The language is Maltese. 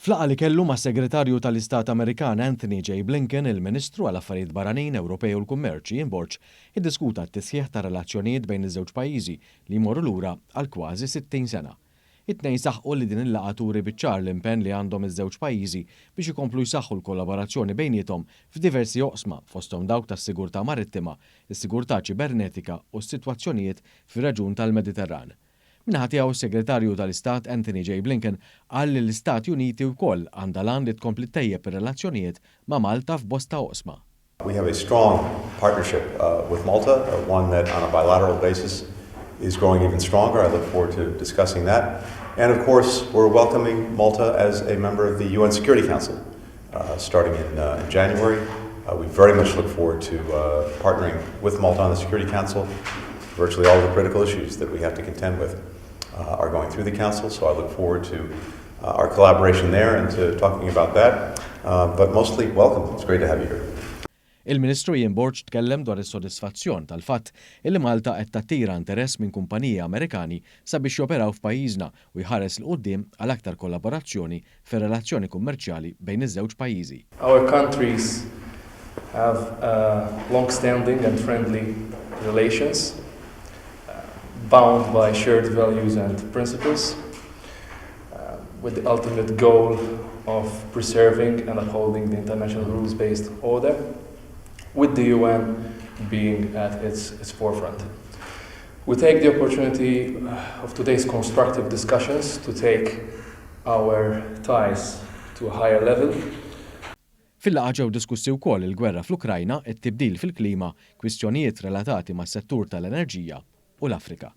Fl-laqgħa li kellu mas-Segretarju Tal-Istat Amerikan Anthony J. Blinken, il-Ministru għall-Affarijiet Barranin, Ewropej u l-Kummerċ Borg, iddiskuta t-tisħiħ tar-relazzjonijiet bejn iż-żewġ pajjiżi li jmorru lura għal kważi 60 sena. It-tnejn saħħu li din il-laqgħa turi biċ-ċar l-impenn li għandhom iż-żewġ pajjiżi biex ikomplu jsaħħu l-kollaborazzjoni bejniethom f'diversi oqsma fosthom dawk tas-sigurtà marittima, is-sigurtà ċibernetika u s-sitwazzjonijiet fir-reġjun tal-Meditterran. Min-naħa tiegħu s-Segretarju tal-Istat Anthony J. Blinken qal li l-Istati Uniti wkoll għandha l-għan li tkompli tejjeb ir-relazzjonijiet ma' Malta f'bosta oqsma. We have a strong partnership with Malta, one that on a bilateral basis is growing even stronger. I look forward to discussing that. And of course, we're welcoming Malta as a member of the UN Security Council starting in January. We very much look forward to partnering with Malta on the Security Council. Virtually all of the critical issues that we have to contend with are going through the Council, so I look forward to our collaboration there and to talking about that. But mostly, welcome. It's great to have you here. Il-Ministru Borg tkellem dwar is-sodisfazzjon tal-fatt illi Malta qed tattira interess minn kumpaniji Amerikani sabiex joperaw f'pajjiżna u jħares l quddiem għal aktar kollaborazzjoni fir-relazzjoni kummerċjali bejn iż-żewġ pajjiżi. Our countries have long-standing and friendly relations bound by shared values and principles with the ultimate goal of preserving and upholding the international rules-based order, with the UN being at its forefront. We take the opportunity of today's constructive discussions to take our ties to a higher level. Fil-laqgħa ġew diskussi wkoll il-gwerra fl-Ukrajna, it-tibdil fil-klima, kwistjonijiet relatati mas-settur tal-enerġija u l-Afrika.